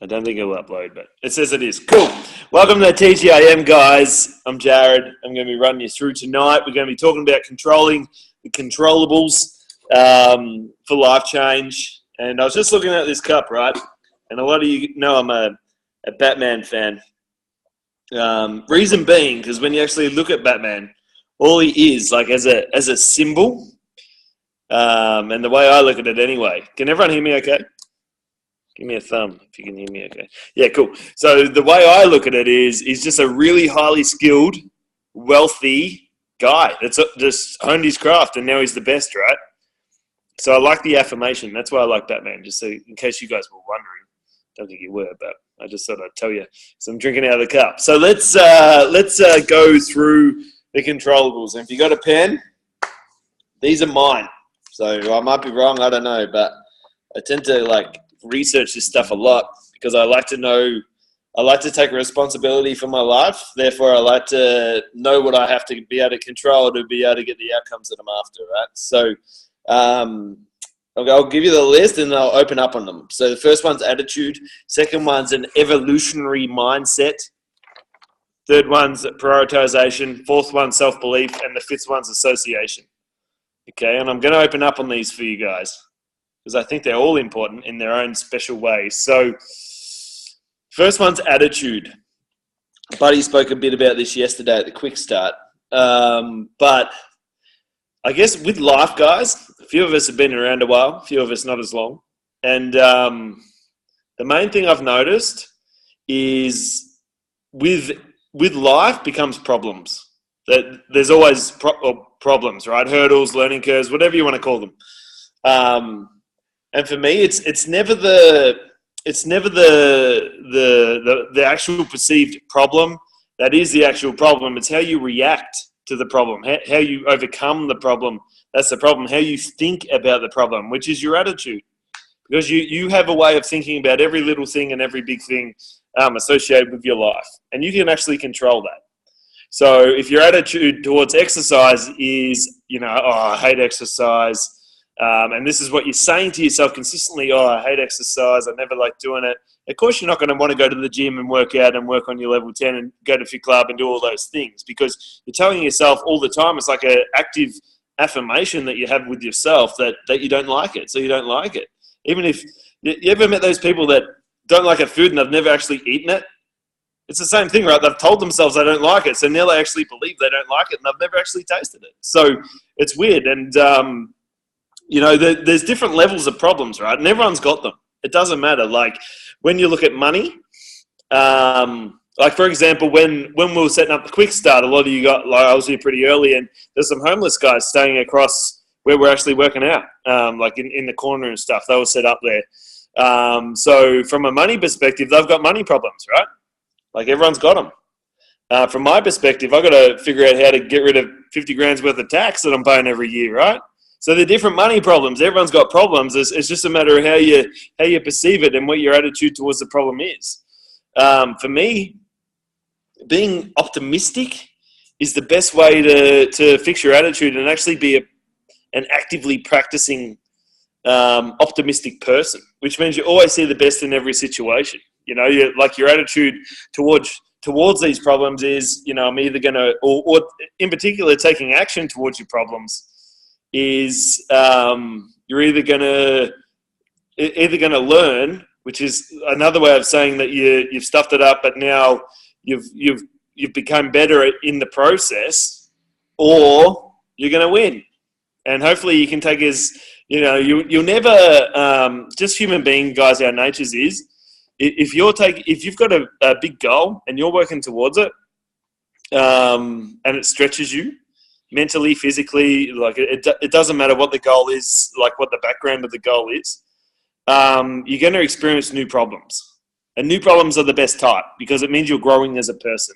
I don't think it'll upload, but it says it is. Cool. Welcome to the TGIM, guys. I'm Jared. I'm going to be running you through tonight. We're going to be talking about controlling the controllables for life change. And I was just looking at this cup, right? And a lot of you know I'm a Batman fan. Reason being, because when you actually look at Batman, all he is, like as a symbol, and the way I look at it anyway. Can everyone hear me okay? Give me a thumb if you can hear me okay. Yeah, cool. So the way I look at it is he's just a really highly skilled, wealthy guy that's just honed his craft and now he's the best, right? So I like the affirmation. That's why I like Batman, just so in case you guys were wondering. Don't think you were, but I just thought I'd tell you. So I'm drinking out of the cup. So let's go through the controllables. And if you got a pen, these are mine. So I might be wrong, I don't know, but I tend to research this stuff a lot because I like to take responsibility for my life. Therefore, I like to know what I have to be able to control to be able to get the outcomes that I'm after, right? So I'll give you the list and I'll open up on them. So the first one's attitude. Second one's an evolutionary mindset. Third one's prioritization. Fourth one's self-belief. And the fifth one's association. Okay, and I'm going to open up on these for you guys because I think they're all important in their own special way. So first one's attitude. Buddy spoke a bit about this yesterday at the quick start. But I guess with life, guys, a few of us have been around a while, a few of us not as long. And the main thing I've noticed is with life becomes problems. That there's always problems, right? Hurdles, learning curves, whatever you want to call them. And for me, it's never the actual perceived problem that is the actual problem. It's how you react to the problem, how you overcome the problem. That's the problem. How you think about the problem, which is your attitude, because you have a way of thinking about every little thing and every big thing associated with your life, and you can actually control that. So if your attitude towards exercise is, I hate exercise, and this is what you're saying to yourself consistently, I hate exercise, I never like doing it. Of course, you're not going to want to go to the gym and work out and work on your level 10 and go to Fit Club and do all those things because you're telling yourself all the time. It's like an active affirmation that you have with yourself that you don't like it, so you don't like it. Even if you ever met those people that don't like a food and they've never actually eaten it, it's the same thing, right? They've told themselves they don't like it, so now they actually believe they don't like it, and they've never actually tasted it. So it's weird, and there's different levels of problems, right? And everyone's got them. It doesn't matter. Like when you look at money, for example, when we were setting up the quick start, a lot of you got I was here pretty early, and there's some homeless guys staying across where we're actually working out, in the corner and stuff. They were set up there. So from a money perspective, they've got money problems, right? Like everyone's got them. From my perspective, I've got to figure out how to get rid of 50 grand's worth of tax that I'm paying every year, right? So they're different money problems. Everyone's got problems. It's just a matter of how you perceive it and what your attitude towards the problem is. For me, being optimistic is the best way to fix your attitude and actually be an actively practicing optimistic person, which means you always see the best in every situation. Your attitude towards these problems is, I'm either going to, or in particular, taking action towards your problems is you're either going to learn, which is another way of saying that you've stuffed it up, but now you've become better in the process, or you're going to win. And hopefully you can take you'll never, just human being guys, our natures is, if you've got a big goal and you're working towards it, and it stretches you mentally, physically, it doesn't matter what the goal is, like what the background of the goal is, you're going to experience new problems. And new problems are the best type because it means you're growing as a person.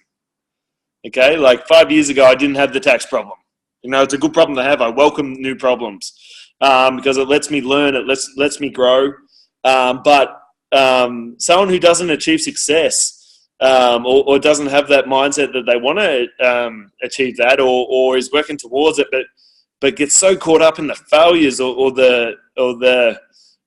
Okay, 5 years ago, I didn't have the tax problem. It's a good problem to have. I welcome new problems because it lets me learn, it lets me grow. But someone who doesn't achieve success or doesn't have that mindset that they want to achieve that or is working towards it, but gets so caught up in the failures or the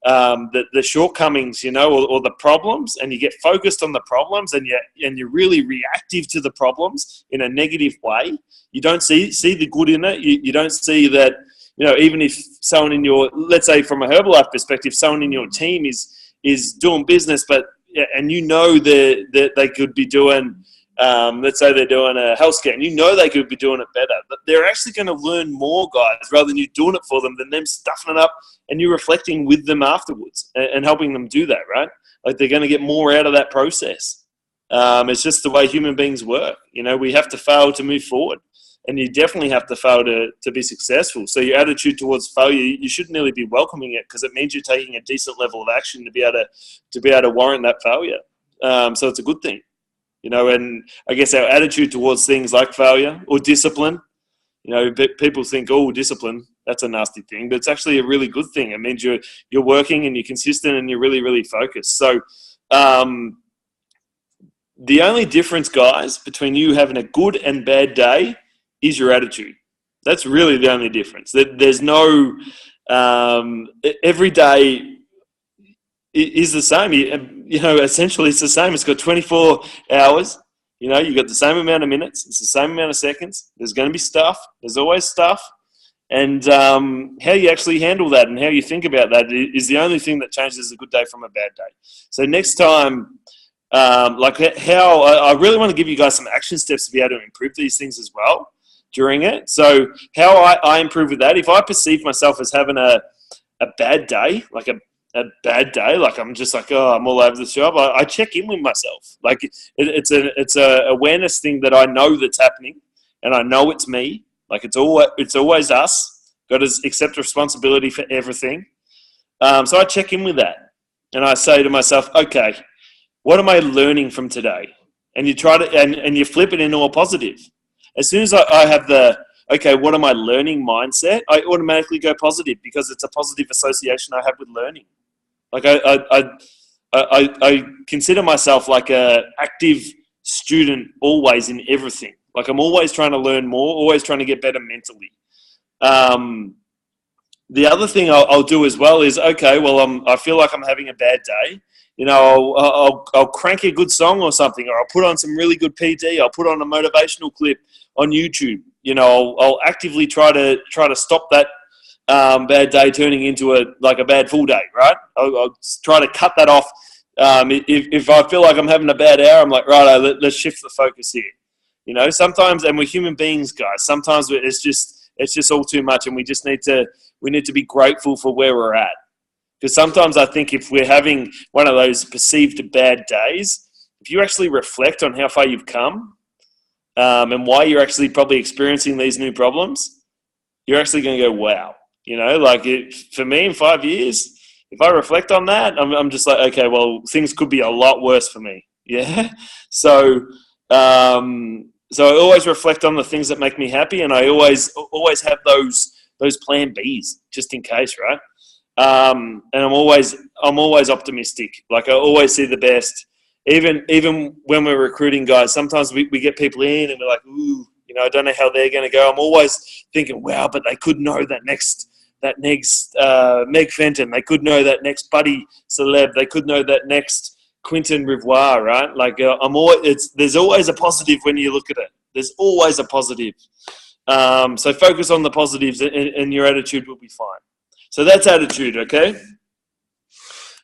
the shortcomings, or the problems, and you get focused on the problems, and you're really reactive to the problems in a negative way. You don't see the good in it. You don't see that, even if someone in your, let's say from a Herbalife perspective, someone in your team is doing business, and that they could be doing, let's say they're doing a health scan, they could be doing it better, but they're actually going to learn more, guys, rather than you doing it for them, than them stuffing it up and you reflecting with them afterwards and helping them do that, right? Like, they're going to get more out of that process. It's just the way human beings work. We have to fail to move forward, and you definitely have to fail to be successful. So your attitude towards failure, you shouldn't really be welcoming it, because it means you're taking a decent level of action to be able to warrant that failure. So it's a good thing. And I guess our attitude towards things like failure or discipline, people think, oh, discipline, that's a nasty thing, but it's actually a really good thing. It means you're working and you're consistent and you're really, really focused. So the only difference, guys, between you having a good and bad day is your attitude. That's really the only difference. There's no, every day is the same. Essentially it's the same. It's got 24 hours. You've got the same amount of minutes. It's the same amount of seconds. There's going to be stuff. There's always stuff. And how you actually handle that and how you think about that is the only thing that changes a good day from a bad day. So next time, I really want to give you guys some action steps to be able to improve these things as well during it. So how I improve with that, if I perceive myself as having a bad day, like a bad day, like I'm just like, oh, I'm all over the shop, I check in with myself. Like it's a awareness thing that I know that's happening, and I know it's me. Like it's always us. Got to accept responsibility for everything. So I check in with that, and I say to myself, okay, what am I learning from today? And you try to and you flip it into a positive. As soon as I have the okay, what am I learning mindset, I automatically go positive, because it's a positive association I have with learning. Like I consider myself like a active student always in everything. Like I'm always trying to learn more, always trying to get better mentally. The other thing I'll do as well is, okay, well, I feel like I'm having a bad day. I'll crank a good song or something, or I'll put on some really good PD. I'll put on a motivational clip on YouTube. I'll actively try to stop that bad day turning into a bad full day, right? I'll try to cut that off. If I feel like I'm having a bad hour, I'm like, right, let's shift the focus here. Sometimes, and we're human beings, guys. Sometimes it's just all too much, and we need to be grateful for where we're at. Because sometimes I think if we're having one of those perceived bad days, if you actually reflect on how far you've come, and why you're actually probably experiencing these new problems, you're actually going to go, wow. For me in 5 years, if I reflect on that, I'm just like, okay, well, things could be a lot worse for me. Yeah. So I always reflect on the things that make me happy, and I always have those plan Bs just in case, right? And I'm always optimistic. Like I always see the best. Even when we're recruiting guys, sometimes we get people in and we're like, ooh, I don't know how they're going to go. I'm always thinking, wow, but they could know that next Meg Fenton. They could know that next Buddy Celeb. They could know that next Quentin Rivoire, right? Like there's always a positive when you look at it. There's always a positive. So focus on the positives, and your attitude will be fine. So that's attitude, okay?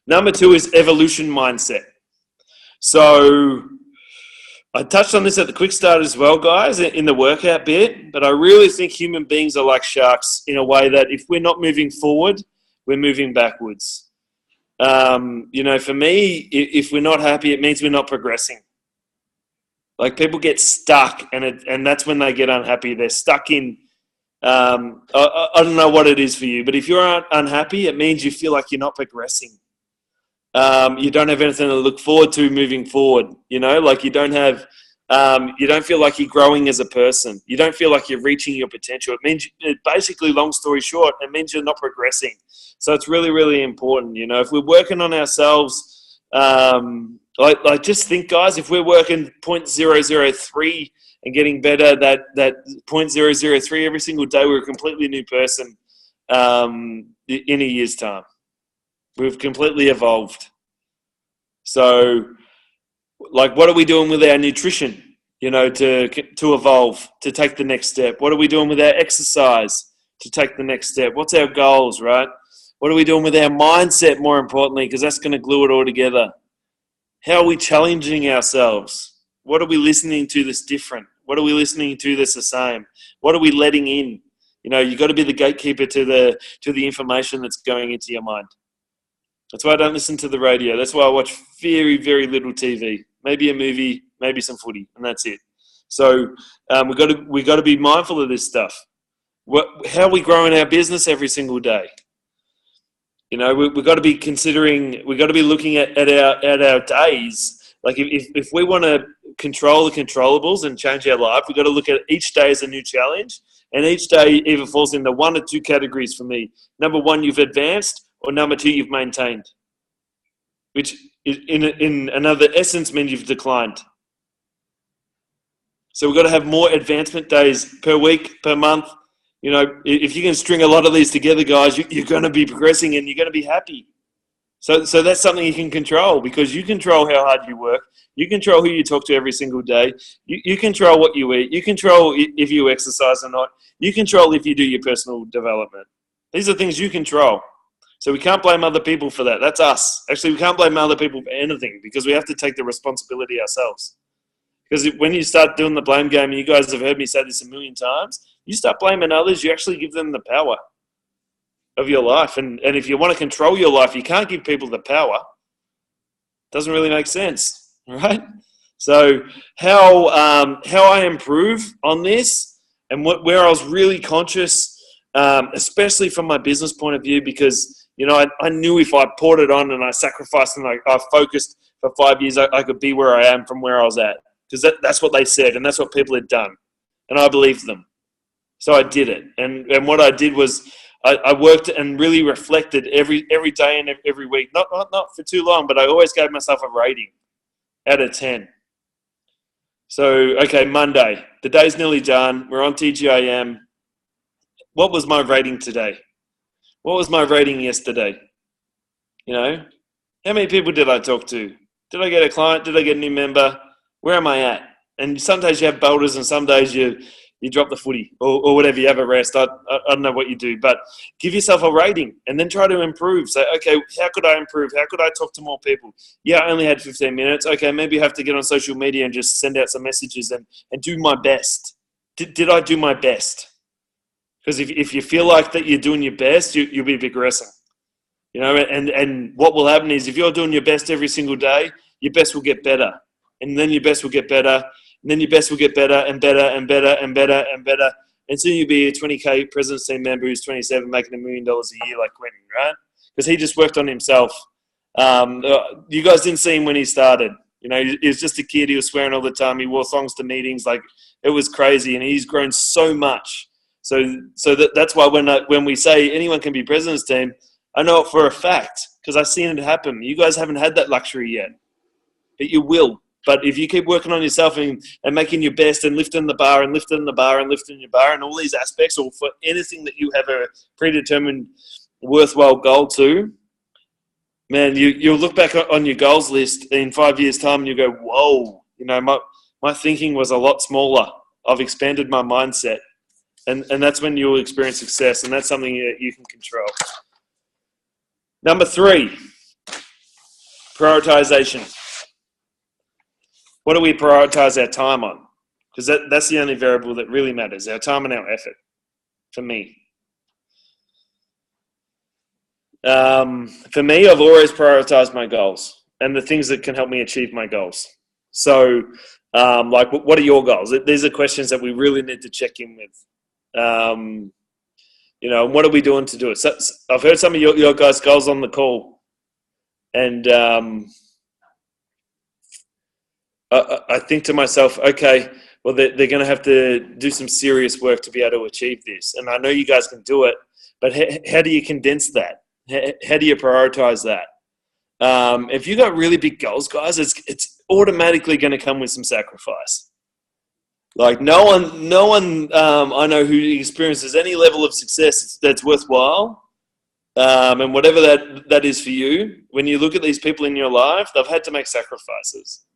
Number 2 is evolution mindset. So I touched on this at the quick start as well, guys, in the workout bit, but I really think human beings are like sharks in a way that if we're not moving forward, we're moving backwards. For me, if we're not happy, it means we're not progressing. Like people get stuck, and that's when they get unhappy. They're stuck in, I don't know what it is for you, but if you're unhappy, it means you feel like you're not progressing. You don't have anything to look forward to moving forward. Like you don't feel like you're growing as a person. You don't feel like you're reaching your potential. It means, basically, long story short, it means you're not progressing. So it's really, really important. If we're working on ourselves, just think, guys, if we're working 0.003 and getting better, that 0.003 every single day, we're a completely new person in a year's time. We've completely evolved. So, like, what are we doing with our nutrition, to evolve, to take the next step? What are we doing with our exercise to take the next step? What's our goals, right? What are we doing with our mindset, more importantly, because that's going to glue it all together? How are we challenging ourselves? What are we listening to that's different? What are we listening to that's the same? What are we letting in? You've got to be the gatekeeper to the information that's going into your mind. That's why I don't listen to the radio. That's why I watch very, very little TV. Maybe a movie, maybe some footy, and that's it. So we've got to be mindful of this stuff. How are we growing our business every single day? We've got to be considering. We've got to be looking at our days. Like if we want to control the controllables and change our life, we've got to look at each day as a new challenge, and each day either falls into one or two categories for me. Number one, you've advanced. Or number two, you've maintained, which in another essence means you've declined. So we've got to have more advancement days per week, per month. If you can string a lot of these together, guys, you're going to be progressing and you're going to be happy. So that's something you can control, because you control how hard you work. You control who you talk to every single day. You control what you eat. You control if you exercise or not. You control if you do your personal development. These are things you control. So we can't blame other people for that. That's us. Actually, we can't blame other people for anything, because we have to take the responsibility ourselves. Because when you start doing the blame game, and you guys have heard me say this a million times, you start blaming others, you actually give them the power of your life. And if you want to control your life, you can't give people the power. Doesn't really make sense, right? So how I improve on this, and where I was really conscious, especially from my business point of view, because I knew if I poured it on and I sacrificed and I focused for 5 years, I could be where I am from where I was at. Because that's what they said, and that's what people had done. And I believed them. So I did it. And what I did was I worked and really reflected every day and every week. Not for too long, but I always gave myself a rating out of 10. So, okay, Monday. The day's nearly done. We're on TGIM. What was my rating today? What was my rating yesterday? How many people did I talk to? Did I get a client? Did I get a new member? Where am I at? And some days you have boulders, and some days you drop the footy or whatever. You have a rest. I don't know what you do, but give yourself a rating and then try to improve. Say, okay, how could I improve? How could I talk to more people? Yeah, I only had 15 minutes. Okay, maybe I have to get on social media and just send out some messages and do my best. Did I do my best? Because if you feel like that you're doing your best, you'll be progressing. And what will happen is, if you're doing your best every single day, your best will get better. And then your best will get better. And then your best will get better and better and better and better and better. And soon you'll be a 20K President's Team member who's 27, making $1 million a year like Quentin, right? Because he just worked on himself. You guys didn't see him when he started. He was just a kid. He was swearing all the time. He wore thongs to meetings. Like, it was crazy. And he's grown so much. So that's why when we say anyone can be President's Team, I know it for a fact, because I've seen it happen. You guys haven't had that luxury yet, but you will. But if you keep working on yourself and making your best and lifting the bar and lifting the bar and lifting your bar and all these aspects, or for anything that you have a predetermined worthwhile goal to, man, you'll look back on your goals list in 5 years' time and you go, whoa, my thinking was a lot smaller. I've expanded my mindset. And that's when you'll experience success, and that's something that you can control. Number 3, prioritization. What do we prioritize our time on? Because that's the only variable that really matters, our time and our effort, for me. For me, I've always prioritized my goals and the things that can help me achieve my goals. So, what are your goals? These are questions that we really need to check in with. And what are we doing to do it? So I've heard some of your guys' goals on the call, and I think to myself, okay, well, they're going to have to do some serious work to be able to achieve this. And I know you guys can do it, but how do you condense that? How do you prioritize that? If you got really big goals, guys, it's automatically going to come with some sacrifice. Like no one I know who experiences any level of success that's worthwhile And whatever that is for you, when you look at these people in your life, they've had to make sacrifices.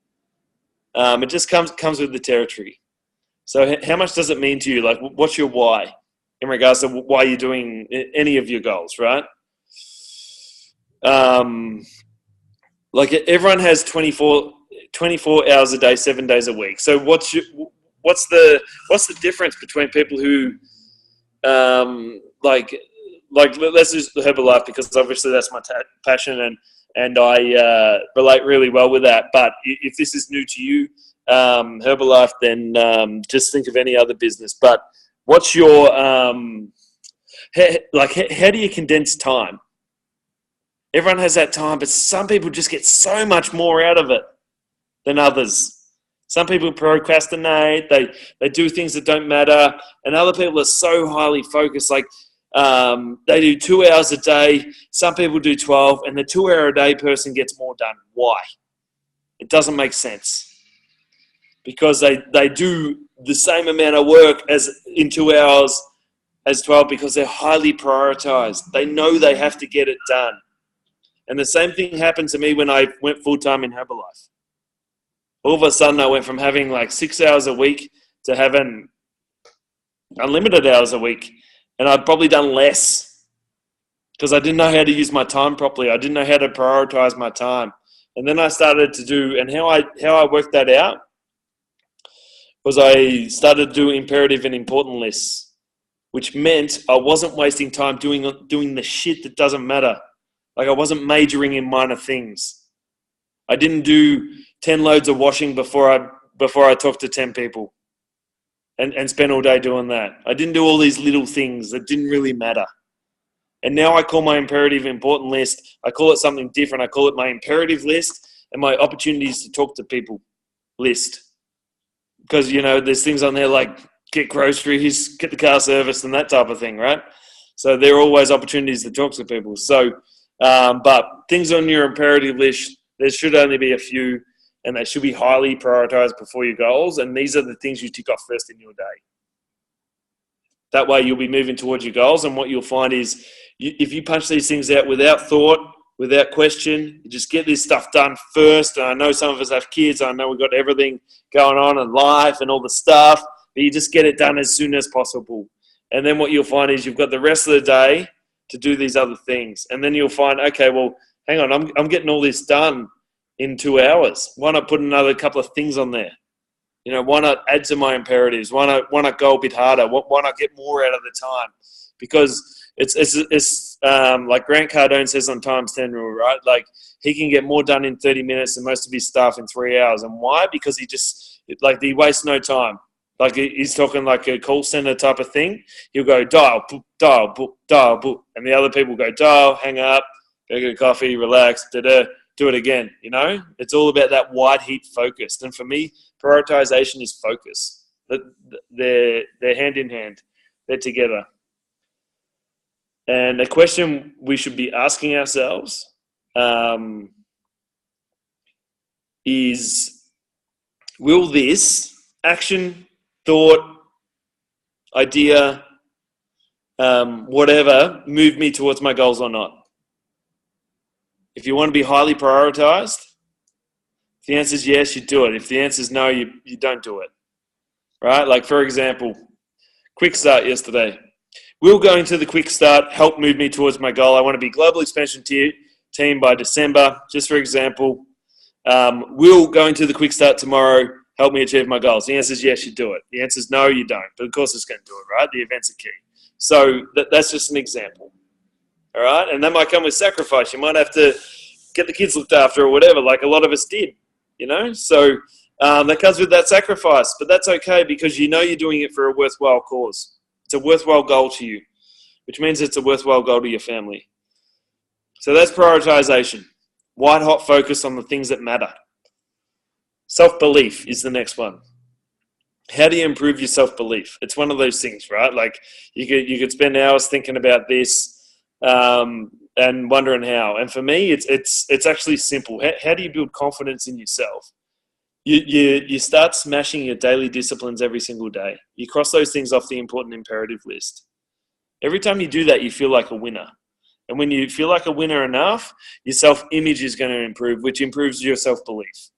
It just comes with the territory. So how much does it mean to you? Like, what's your why in regards to why you're doing any of your goals, right? Like everyone has 24 hours a day, 7 days a week. So what's the difference between people who like let's use Herbalife, because obviously that's my passion, and I relate really well with that. But if this is new to you, Herbalife, then just think of any other business. But what's your how do you condense time? Everyone has that time, but some people just get so much more out of it than others. Some people procrastinate, they do things that don't matter, and other people are so highly focused. Like they do 2 hours a day, some people do 12, and the 2 hour a day person gets more done. Why? It doesn't make sense. Because they do the same amount of work as in 2 hours as 12, because they're highly prioritized. They know they have to get it done. And the same thing happened to me when I went full-time in Herbalife. All of a sudden, I went from having like 6 hours a week to having unlimited hours a week. And I'd probably done less because I didn't know how to use my time properly. I didn't know how to prioritize my time. And then I started to do, and how I worked that out was I started to do imperative and important lists, which meant I wasn't wasting time doing the shit that doesn't matter. Like I wasn't majoring in minor things. I didn't do 10 loads of washing before I talked to 10 people and spent all day doing that. I didn't do all these little things that didn't really matter. And now I call my imperative important list, I call it something different. I call it my imperative list and my opportunities to talk to people list. Because, there's things on there like get groceries, get the car serviced, and that type of thing, right? So there are always opportunities to talk to people. So, but things on your imperative list, there should only be a few, and they should be highly prioritized before your goals. And these are the things you tick off first in your day. That way you'll be moving towards your goals. And what you'll find is if you punch these things out without thought, without question, you just get this stuff done first. And I know some of us have kids. I know we've got everything going on in life and all the stuff, but you just get it done as soon as possible. And then what you'll find is you've got the rest of the day to do these other things. And then you'll find, okay, well, hang on, I'm getting all this done in 2 hours. Why not put another couple of things on there? Why not add to my imperatives? Why not go a bit harder? Why not get more out of the time? Because it's like Grant Cardone says on Times 10 rule, right? Like he can get more done in 30 minutes than most of his staff in 3 hours. And why? Because he wastes no time. Like he's talking like a call center type of thing. He'll go dial, boop, dial, boop, dial, boop. And the other people go dial, hang up, go get a coffee, relax, da-da, do it again. It's all about that white heat focused. And for me, prioritization is focus. They're hand in hand. They're together. And the question we should be asking ourselves is, will this action, thought, idea, whatever, move me towards my goals or not? If you want to be highly prioritized, if the answer is yes, you do it. If the answer is no, you don't do it. Right? Like, for example, quick start yesterday. Will going to the quick start help move me towards my goal? I want to be global expansion team by December, just for example. Will going to the quick start tomorrow help me achieve my goals? The answer is yes, you do it. The answer is no, you don't. But of course it's going to do it, right? The events are key. So that's just an example. All right? And that might come with sacrifice. You might have to get the kids looked after or whatever, like a lot of us did, So that comes with that sacrifice. But that's okay because you're doing it for a worthwhile cause. It's a worthwhile goal to you, which means it's a worthwhile goal to your family. So that's prioritization. White hot focus on the things that matter. Self-belief is the next one. How do you improve your self-belief? It's one of those things, right? Like you could spend hours thinking about this and wondering how. And for me, it's actually simple. How do you build confidence in yourself? You start smashing your daily disciplines every single day. You cross those things off the important imperative list. Every time you do that, you feel like a winner. And when you feel like a winner enough, your self-image is going to improve, which improves your self-belief.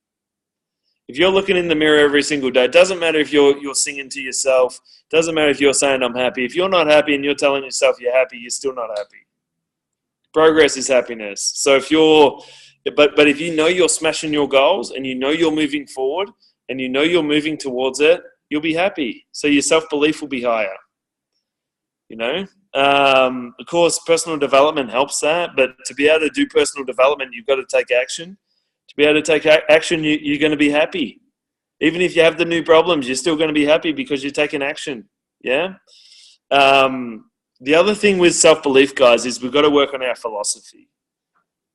If you're looking in the mirror every single day, it doesn't matter if you're singing to yourself, it doesn't matter if you're saying I'm happy. If you're not happy and you're telling yourself you're happy, you're still not happy. Progress is happiness. So if you know you're smashing your goals and you know you're moving forward and you know you're moving towards it, you'll be happy. So your self-belief will be higher. Of course, personal development helps that, but to be able to do personal development, you've got to take action. To be able to take action, you're going to be happy. Even if you have the new problems, you're still going to be happy because you're taking action. Yeah. The other thing with self-belief, guys, is we've got to work on our philosophy.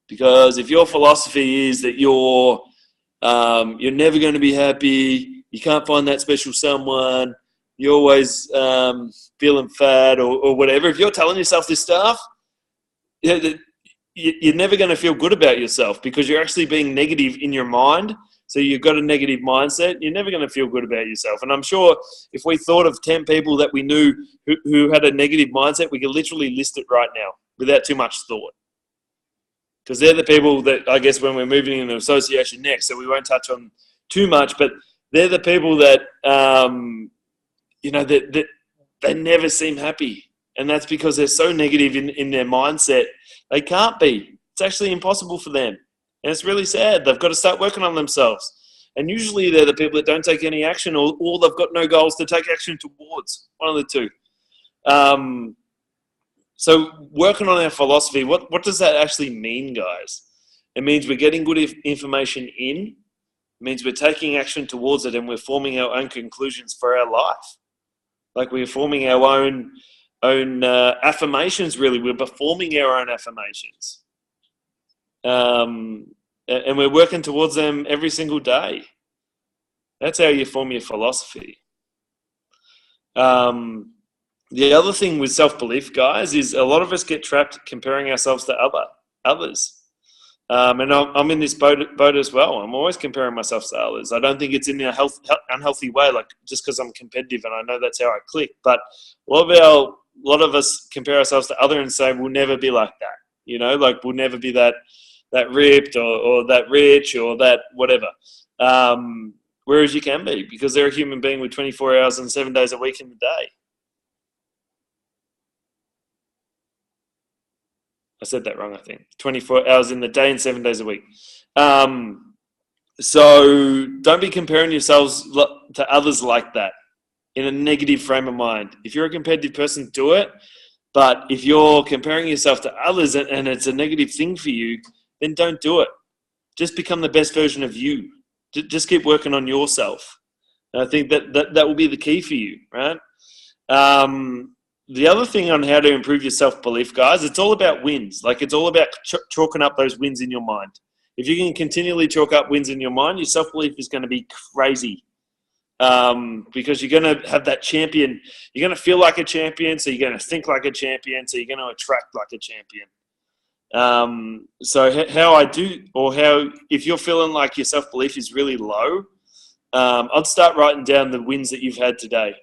Because if your philosophy is that you're never going to be happy, you can't find that special someone, you're always feeling fat or whatever. If you're telling yourself this stuff, you're never going to feel good about yourself because you're actually being negative in your mind. So you've got a negative mindset. You're never going to feel good about yourself. And I'm sure if we thought of 10 people that we knew who had a negative mindset, we could literally list it right now without too much thought. Because they're the people that, I guess, when we're moving into association next, so we won't touch on too much, but they're the people that, that they never seem happy. And that's because they're so negative in their mindset. They can't be. It's actually impossible for them. And it's really sad. They've got to start working on themselves. And usually they're the people that don't take any action or they've got no goals to take action towards. One of the two. So working on our philosophy, what does that actually mean, guys? It means we're getting good information in. It means we're taking action towards it and we're forming our own conclusions for our life. Like we're forming our own affirmations, really. We're performing our own affirmations. And we're working towards them every single day. That's how you form your philosophy. The other thing with self-belief, guys, is a lot of us get trapped comparing ourselves to others. And I'm in this boat as well. I'm always comparing myself to others. I don't think it's in a unhealthy way, like just because I'm competitive and I know that's how I click. But a lot of us compare ourselves to others and say we'll never be like that. Like we'll never be that ripped or that rich or that whatever. Whereas you can be, because they're a human being with 24 hours and 7 days a week in the day. I said that wrong, I think. 24 hours in the day and 7 days a week. So don't be comparing yourselves to others like that in a negative frame of mind. If you're a competitive person, do it. But if you're comparing yourself to others and it's a negative thing for you, then don't do it. Just become the best version of you. Just keep working on yourself. And I think that will be the key for you, right? The other thing on how to improve your self-belief, guys, it's all about wins. Like it's all about chalking up those wins in your mind. If you can continually chalk up wins in your mind, your self-belief is going to be crazy. Because you're going to have that champion. You're going to feel like a champion, so you're going to think like a champion, so you're going to attract like a champion. So if you're feeling like your self-belief is really low, I'd start writing down the wins that you've had today.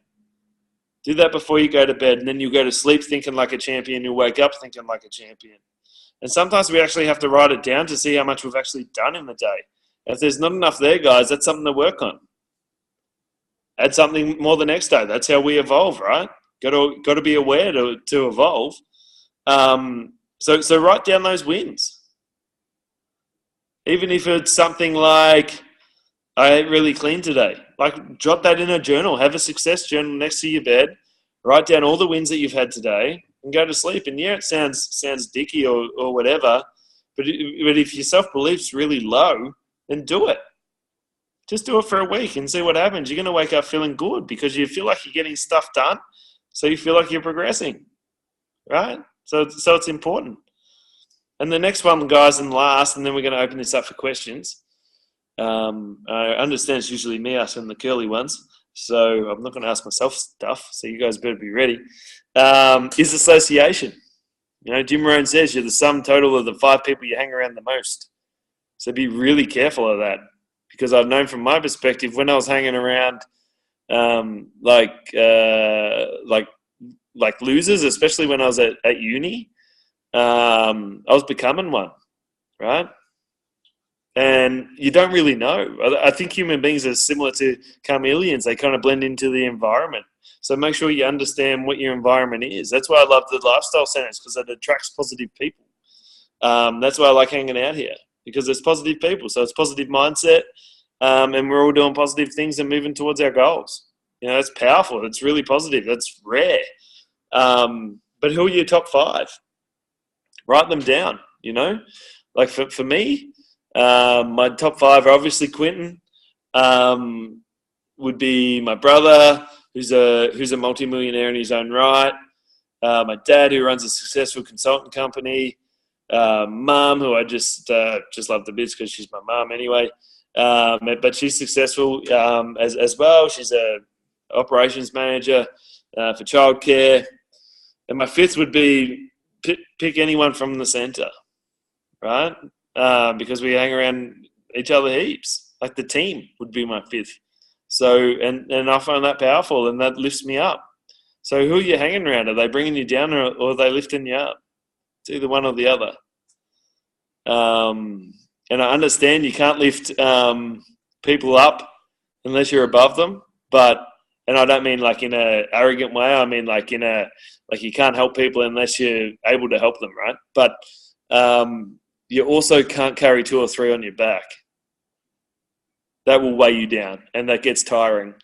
Do that before you go to bed, and then you'll go to sleep thinking like a champion. You'll wake up thinking like a champion. And sometimes we actually have to write it down to see how much we've actually done in the day. If there's not enough there, guys, that's something to work on. Add something more the next day. That's how we evolve, right? Got to be aware to evolve. So write down those wins. Even if it's something like, I ate really clean today. Like, jot that in a journal. Have a success journal next to your bed. Write down all the wins that you've had today and go to sleep. And yeah, it sounds dicky or whatever, but if your self-belief's really low, then do it. Just do it for a week and see what happens. You're going to wake up feeling good because you feel like you're getting stuff done, so you feel like you're progressing, right? So it's important. And the next one, guys, and last, and then we're going to open this up for questions. I understand it's usually me asking the curly ones, so I'm not going to ask myself stuff, so you guys better be ready. Is association. Jim Rohn says you're the sum total of the 5 people you hang around the most. So be really careful of that, because I've known from my perspective when I was hanging around like losers, especially when I was at uni, I was becoming one, right? And you don't really know. I think human beings are similar to chameleons. They kind of blend into the environment. So make sure you understand what your environment is. That's why I love the lifestyle centers, because it attracts positive people. That's why I like hanging out here, because there's positive people. So it's positive mindset, and we're all doing positive things and moving towards our goals. You know, it's powerful. It's really positive. That's rare. But who are your top 5? Write them down, you know. Like for me, my top 5 are obviously Quentin, would be my brother, who's a multimillionaire in his own right, my dad, who runs a successful consultant company, mum, who I just love the bits because she's my mum anyway, but she's successful as well. She's a operations manager for childcare, and my 5th would be pick anyone from the centre, right? Because we hang around each other heaps. Like the team would be my 5th. So, and I find that powerful, and that lifts me up. So who are you hanging around? Are they bringing you down, or are they lifting you up? It's either one or the other. And I understand you can't lift people up unless you're above them, and I don't mean like in a arrogant way. I mean like like you can't help people unless you're able to help them, right? But you also can't carry 2 or 3 on your back. That will weigh you down, and that gets tiring.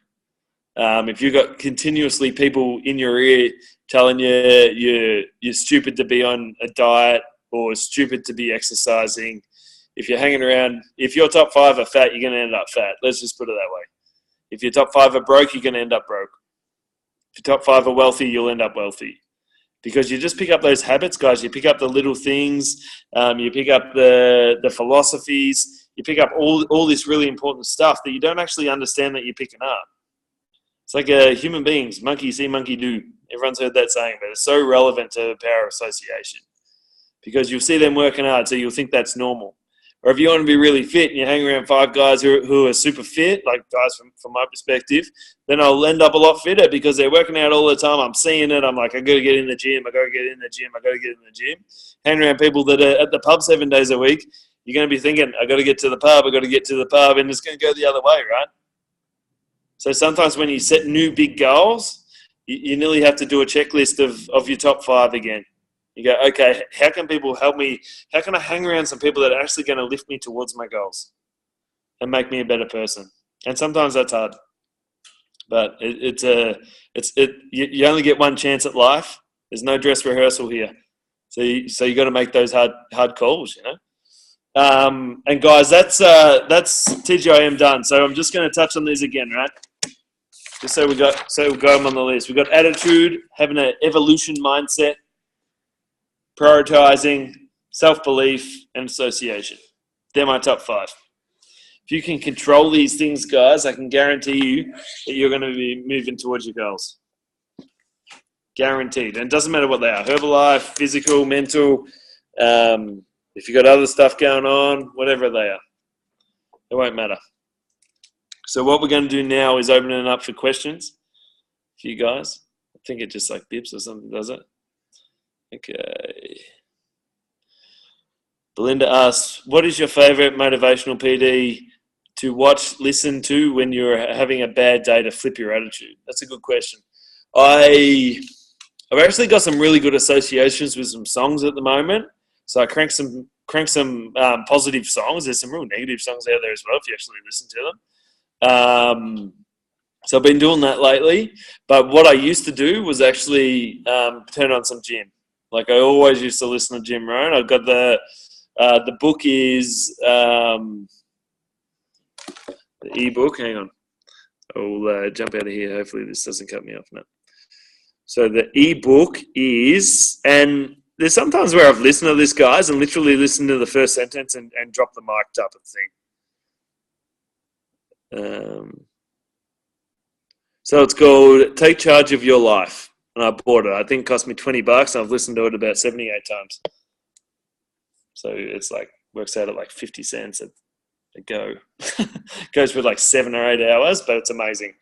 If you've got continuously people in your ear telling you you're stupid to be on a diet or stupid to be exercising, if you're hanging around, if your top 5 are fat, you're going to end up fat. Let's just put it that way. If your top 5 are broke, you're going to end up broke. If your top 5 are wealthy, you'll end up wealthy. Because you just pick up those habits, guys. You pick up the little things. You pick up the philosophies. You pick up all this really important stuff that you don't actually understand that you're picking up. It's like human beings, monkey see, monkey do. Everyone's heard that saying, but it's so relevant to the power of association. Because you'll see them working hard, so you'll think that's normal. Or if you want to be really fit and you hang around 5 guys who are super fit, like guys from my perspective, then I'll end up a lot fitter because they're working out all the time. I'm seeing it. I'm like, I got to get in the gym. I got to get in the gym. I got to get in the gym. Hanging around people that are at the pub 7 days a week, you're going to be thinking, I got to get to the pub. I got to get to the pub, and it's going to go the other way, right? So sometimes when you set new big goals, you nearly have to do a checklist of your top 5 again. You go, okay, how can people help me? How can I hang around some people that are actually going to lift me towards my goals and make me a better person? And sometimes that's hard, but you only get one chance at life. There's no dress rehearsal here, so you got to make those hard calls, you know. And guys, that's TGIM done. So I'm just going to touch on these again, right? Just so we got them on the list. We got attitude, having an evolution mindset, prioritizing, self-belief, and association. They're my top 5. If you can control these things, guys, I can guarantee you that you're going to be moving towards your goals. Guaranteed. And it doesn't matter what they are. Herbalife, physical, mental, if you've got other stuff going on, whatever they are. It won't matter. So what we're going to do now is open it up for questions for you guys. I think it just like bips or something, does it? Okay. Belinda asks, what is your favorite motivational PD to watch, listen to when you're having a bad day to flip your attitude? That's a good question. I've actually got some really good associations with some songs at the moment. So I crank some positive songs. There's some real negative songs out there as well if you actually listen to them. So I've been doing that lately. But what I used to do was actually turn on some Jim. Like I always used to listen to Jim Rohn. I've got the book is the ebook. Hang on, I'll jump out of here. Hopefully this doesn't cut me off now. So the ebook is, and there's sometimes where I've listened to this, guys, and literally listened to the first sentence and drop the mic type of thing. So it's called Take Charge of Your Life. And I bought it. I think it cost me $20 and I've listened to it about 78 times. So it's like, works out at like 50 cents a go. Goes for like 7 or 8 hours, but it's amazing.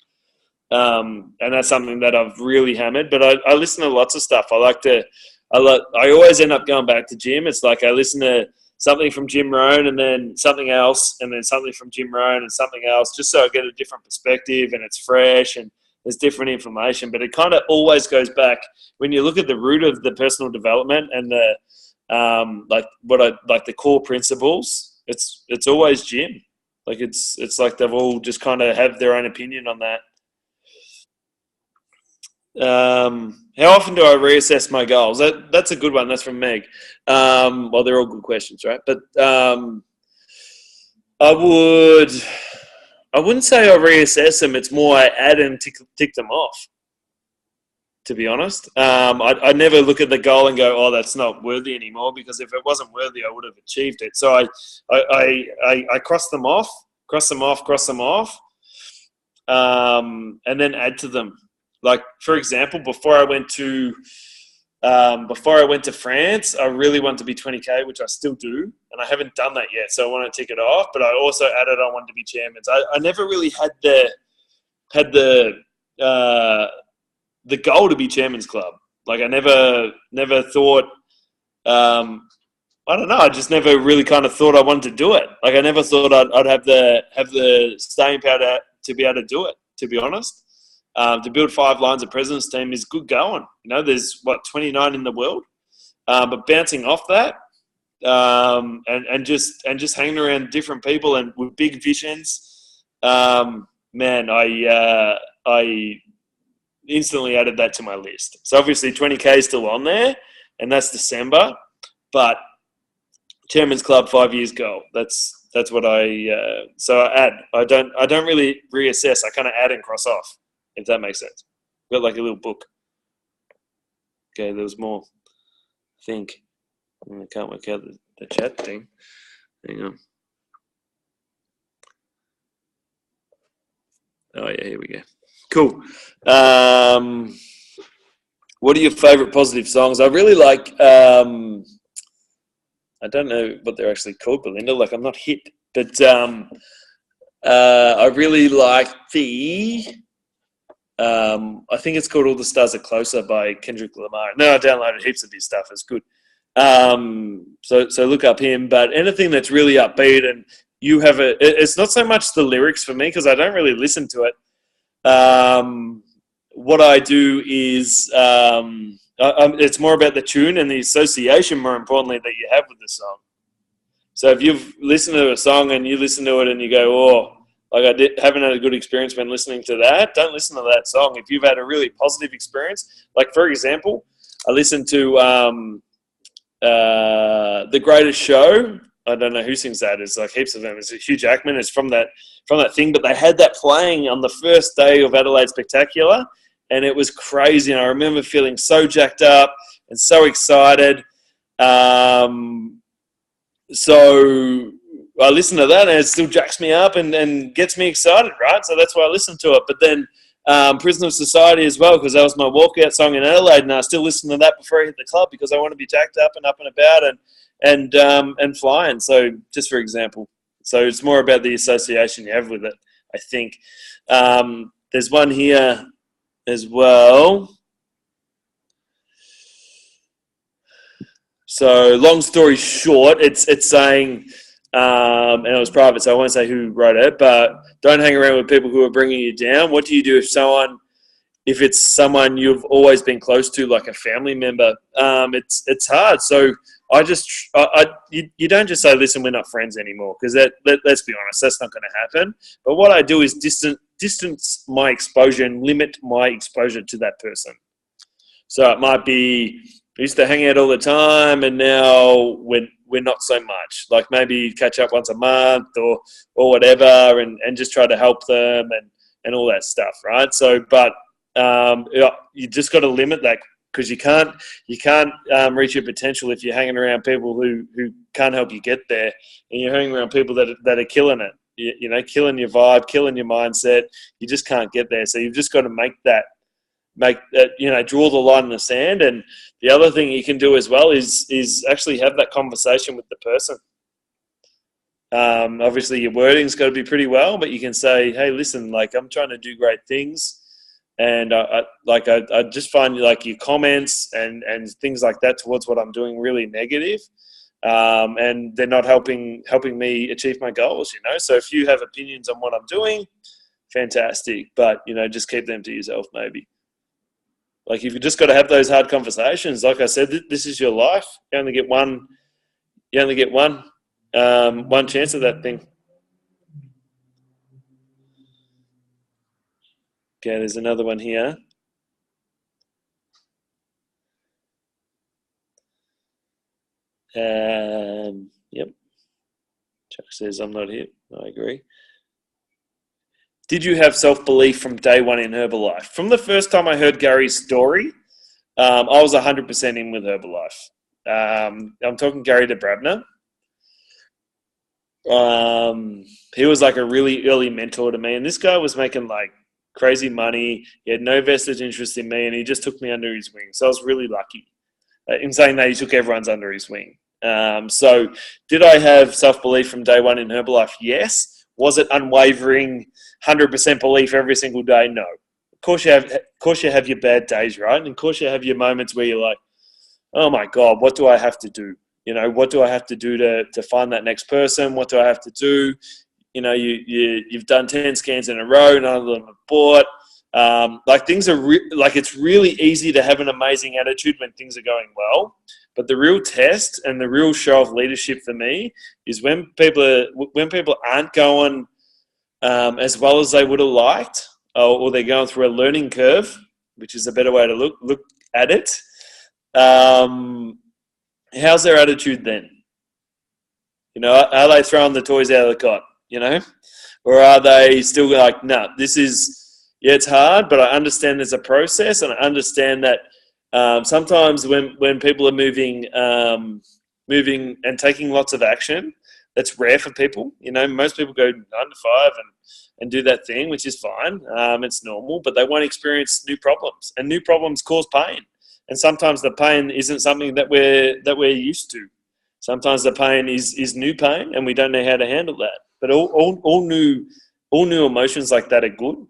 And that's something that I've really hammered, but I listen to lots of stuff. I like to I always end up going back to gym. It's like I listen to something from Jim Rohn and then something else and then something from Jim Rohn and something else, just so I get a different perspective and it's fresh and there's different information. But it kind of always goes back when you look at the root of the personal development and the the core principles. It's always Jim. Like it's like they've all just kind of have their own opinion on that. How often do I reassess my goals? That's a good one. That's from Meg. Well, they're all good questions, right? But I wouldn't say I reassess them. It's more I add and tick them off, to be honest. I never look at the goal and go, oh, that's not worthy anymore, because if it wasn't worthy, I would have achieved it. So I cross them off, and then add to them. Like, for example, before I went to France, I really want to be 20K, which I still do, and I haven't done that yet. So I want to tick it off. But I also added I wanted to be chairman. I never really had the goal to be chairman's club. Like, I never thought. I don't know. I just never really kind of thought I wanted to do it. Like, I never thought I'd have the staying power to be able to do it. To be honest. To build 5 lines of president's team is good going. You know, there's 29 in the world, but bouncing off that, and just hanging around different people and with big visions, man, I instantly added that to my list. So obviously 20K is still on there, and that's December, but Chairman's Club 5 years goal. That's what so I add. I don't really reassess. I kind of add and cross off. If that makes sense. Got like a little book. Okay, there was more. I think. I can't work out the chat thing. Hang on. Oh, yeah, here we go. Cool. What are your favourite positive songs? I really like, I don't know what they're actually called, Belinda. Like, I'm not hip. But I really like the... I think it's called All the Stars Are Closer by Kendrick Lamar. No, I downloaded heaps of his stuff. It's good. So look up him. But anything that's really upbeat and you have it's not so much the lyrics for me because I don't really listen to it. What I do is it's more about the tune and the association, more importantly, that you have with the song. So if you've listened to a song and you listen to it and you go, oh, like haven't had a good experience when listening to that, don't listen to that song. If you've had a really positive experience, like for example, I listened to The Greatest Show. I don't know who sings that. It's like heaps of them. It's Hugh Jackman. It's from that thing. But they had that playing on the first day of Adelaide Spectacular, and it was crazy. And I remember feeling so jacked up and so excited. So I listen to that, and it still jacks me up and gets me excited, right? So that's why I listen to it. But then Prison of Society as well, because that was my walkout song in Adelaide, and I still listen to that before I hit the club because I want to be jacked up and about and flying. So just for example. So it's more about the association you have with it, I think. There's one here as well. So long story short, it's saying, and it was private, so I won't say who wrote it, but don't hang around with people who are bringing you down. What do you do if it's someone you've always been close to, like a family member? It's hard. So you don't just say, listen, we're not friends anymore, because let's be honest, that's not going to happen. But what I do is distance my exposure and limit my exposure to that person. So it might be, we used to hang out all the time, and now we're not so much. Like maybe catch up once a month or whatever, and just try to help them and all that stuff, right? So, but you just got to limit that, because you can't reach your potential if you're hanging around people who can't help you get there, and you're hanging around people that are killing it, you know, killing your vibe, killing your mindset. You just can't get there. So you've just got to make that, draw the line in the sand. And the other thing you can do as well is actually have that conversation with the person. Obviously your wording's got to be pretty well, but you can say, hey, listen, like, I'm trying to do great things. And I just find like your comments and things like that towards what I'm doing really negative. And they're not helping me achieve my goals, you know. So if you have opinions on what I'm doing, fantastic, but you know, just keep them to yourself, maybe. Like, you've just got to have those hard conversations. Like I said, this is your life. You only get one. You only get one chance of that thing. Okay, there's another one here. Yep. Chuck says, I'm not here. I agree. Did you have self-belief from day one in Herbalife? From the first time I heard Gary's story, I was 100% in with Herbalife. I'm talking Gary DeBrabner. He was like a really early mentor to me, and this guy was making like crazy money. He had no vested interest in me, and he just took me under his wing. So I was really lucky. In saying that, he took everyone's under his wing. So did I have self-belief from day one in Herbalife? Yes. Was it unwavering, 100% belief every single day? No. Of course you have your bad days, right? And of course you have your moments where you're like, oh my God, what do I have to do? You know, what do I have to do to find that next person? What do I have to do? You know, you've done 10 scans in a row, none of them have bought. Like, things are like, it's really easy to have an amazing attitude when things are going well, but the real test and the real show of leadership for me is when people aren't going as well as they would have liked, or they're going through a learning curve, which is a better way to look at it. How's their attitude then? You know, are they throwing the toys out of the cot? You know, or are they still like, no, this is, yeah, it's hard, but I understand there's a process, and I understand that sometimes when people are moving and taking lots of action, that's rare for people. You know, most people go 9 to 5 and do that thing, which is fine. It's normal, but they won't experience new problems, and new problems cause pain. And sometimes the pain isn't something that we're used to. Sometimes the pain is new pain, and we don't know how to handle that. But all new emotions like that are good,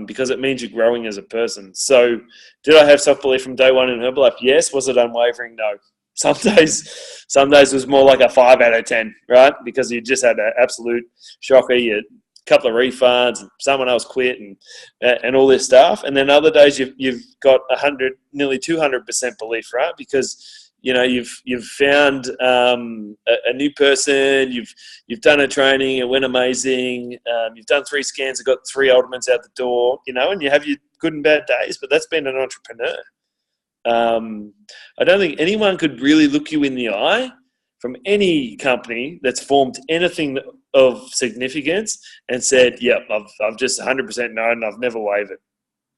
because it means you're growing as a person. So, did I have self-belief from day one in Herbalife? Yes. Was it unwavering? No. Some days it was more like a 5 out of 10, right? Because you just had an absolute shocker. You had a couple of refunds, and someone else quit, and all this stuff. And then other days you've got 100, nearly 200% belief, right? Because you know, you've found a new person. You've done a training. It went amazing. You've done 3 scans. And got 3 Ultimates out the door. You know, and you have your good and bad days. But that's being an entrepreneur. I don't think anyone could really look you in the eye from any company that's formed anything of significance and said, "Yep, I've just 100% known. I've never wavered."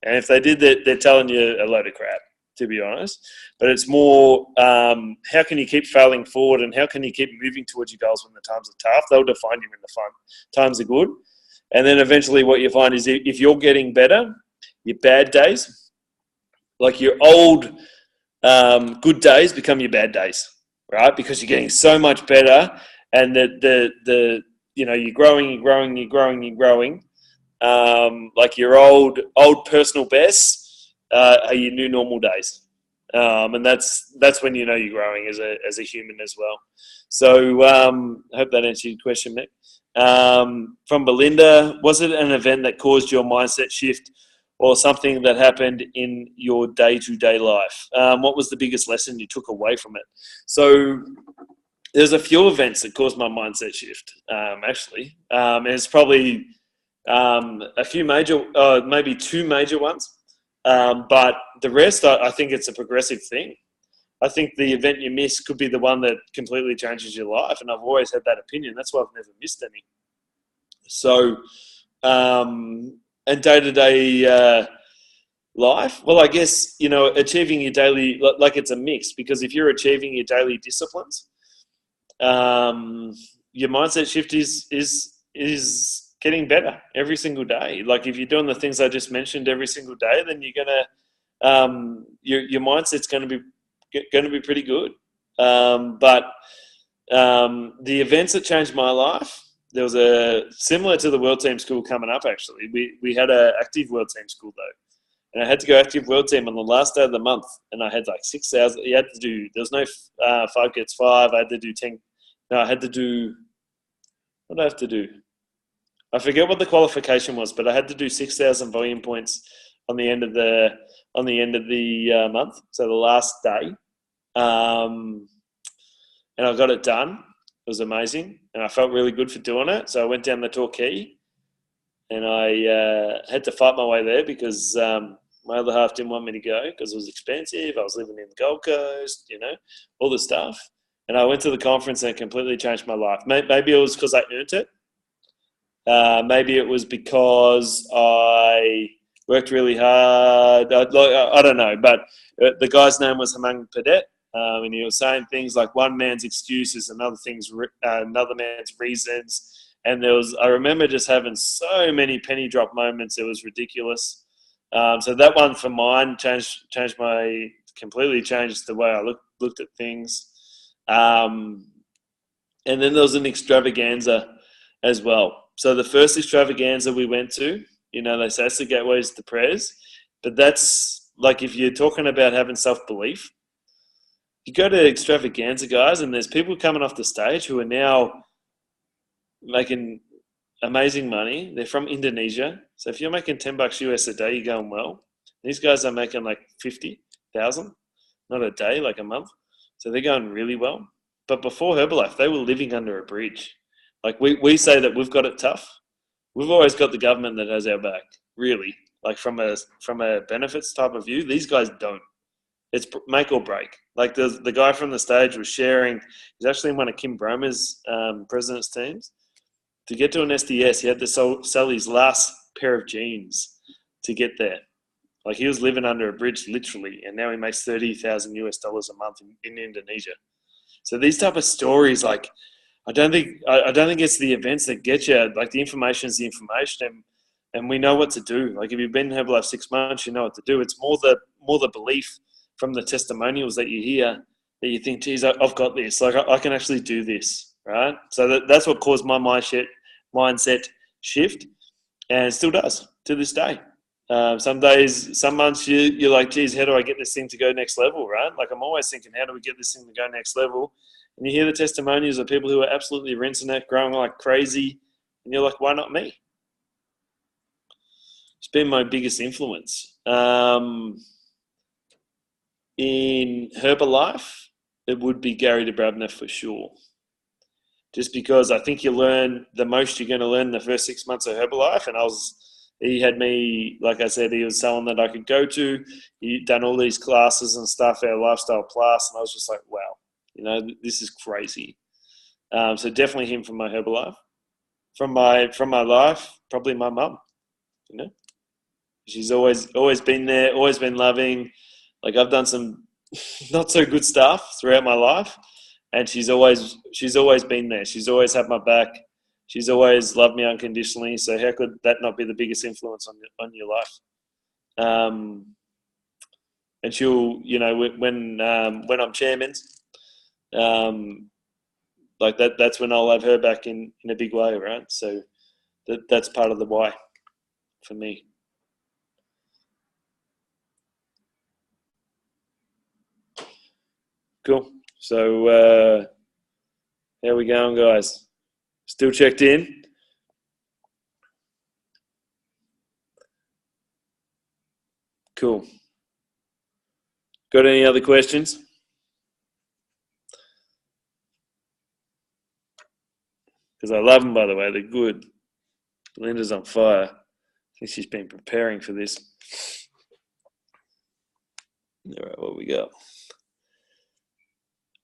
And if they did that, they're telling you a load of crap, to be honest. But it's more, how can you keep failing forward, and how can you keep moving towards your goals when the times are tough? They'll define you when the fun times are good. And then eventually what you find is, if you're getting better, your bad days, like your old good days, become your bad days, right? Because you're getting so much better, and the you know, you're growing. Like, your old personal bests are your new normal days. And that's when you know you're growing as a human as well. So I hope that answered your question, Mick. From Belinda, was it an event that caused your mindset shift, or something that happened in your day-to-day life? What was the biggest lesson you took away from it? So there's a few events that caused my mindset shift, actually. And it's probably a few major, maybe 2 major ones. But the rest, I think it's a progressive thing. I think the event you miss could be the one that completely changes your life. And I've always had that opinion. That's why I've never missed any. So, and day-to-day life, well, I guess, you know, achieving your daily, like, it's a mix, because if you're achieving your daily disciplines, your mindset shift is getting better every single day. Like, if you're doing the things I just mentioned every single day, then you're gonna your mindset's gonna be pretty good. But the events that changed my life, there was a similar to the World Team School coming up. Actually, we had a active World Team School though, and I had to go active World Team on the last day of the month, and I had like 6,000. You had to do. There was no 5 gets 5. I had to do 10. No, I had to do. What did I have to do? I forget what the qualification was, but I had to do 6,000 volume points on the end of the month, so the last day, and I got it done. It was amazing, and I felt really good for doing it. So I went down the Torquay, and I had to fight my way there because my other half didn't want me to go because it was expensive. I was living in the Gold Coast, all this stuff. And I went to the conference and it completely changed my life. Maybe it was because I earned it. Maybe it was because I worked really hard. I don't know, but the guy's name was Hamang Padet, and he was saying things like one man's excuse is another man's reasons. And I remember just having so many penny drop moments. It was ridiculous. So that one for mine completely changed the way I looked at things. And then there was an extravaganza as well. So the first extravaganza we went to, they say it's the gateways to prayers, but that's like if you're talking about having self-belief, you go to extravaganza, guys, and there's people coming off the stage who are now making amazing money. They're from Indonesia. So if you're making $10 US a day, you're going well. These guys are making like 50,000, not a day, like a month. So they're going really well. But before Herbalife, they were living under a bridge. Like we say that we've got it tough. We've always got the government that has our back, really. Like from a benefits type of view, these guys don't. It's make or break. Like the guy from the stage was sharing, he's actually in one of Kim Bromer's president's teams. To get to an SDS, he had to sell his last pair of jeans to get there. Like he was living under a bridge, literally, and now he makes $30,000 US a month in Indonesia. So these type of stories, like I don't think it's the events that get you. Like the information is the information, and we know what to do. Like if you've been in Herbalife 6 months, you know what to do. It's more the belief from the testimonials that you hear that you think, geez, I've got this. Like I can actually do this, right? So that's what caused my mindset shift, and it still does to this day. Some days, some months, you're like, geez, how do I get this thing to go next level, right? Like I'm always thinking, how do we get this thing to go next level? And you hear the testimonials of people who are absolutely rinsing it, growing like crazy, and you're like, why not me? It's been my biggest influence. In Herbalife, it would be Gary DeBrabner for sure. Just because I think you learn the most you're going to learn in the first 6 months of Herbalife, and he had me, like I said, he was someone that I could go to. He'd done all these classes and stuff, our Lifestyle Plus, and I was just like, wow, this is crazy. So definitely him from my Herbalife. From my life, probably my mum. She's always been there, always been loving. Like I've done some not so good stuff throughout my life, and she's always been there. She's always had my back. She's always loved me unconditionally. So how could that not be the biggest influence on your life? And she'll, when I'm chairman, like that's when I'll have her back in a big way, right? So that's part of the why for me. Cool. So how we going, guys? Still checked in? Cool. Got any other questions? Because I love them, by the way. They're good. Linda's on fire. I think she's been preparing for this. All right, what we got?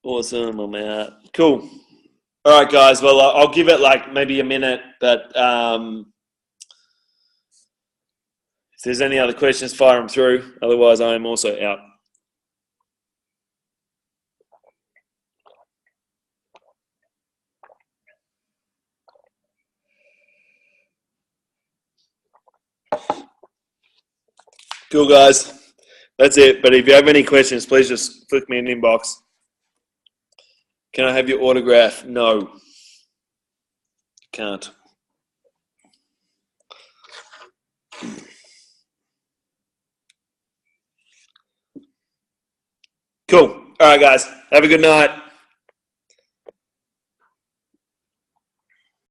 Awesome, I'm out. Cool. All right, guys. Well, I'll give it like maybe a minute, but if there's any other questions, fire them through. Otherwise, I am also out. Cool, guys. That's it. But if you have any questions, please just flick me an inbox. Can I have your autograph? No. can't. Cool. All right, guys. Have a good night.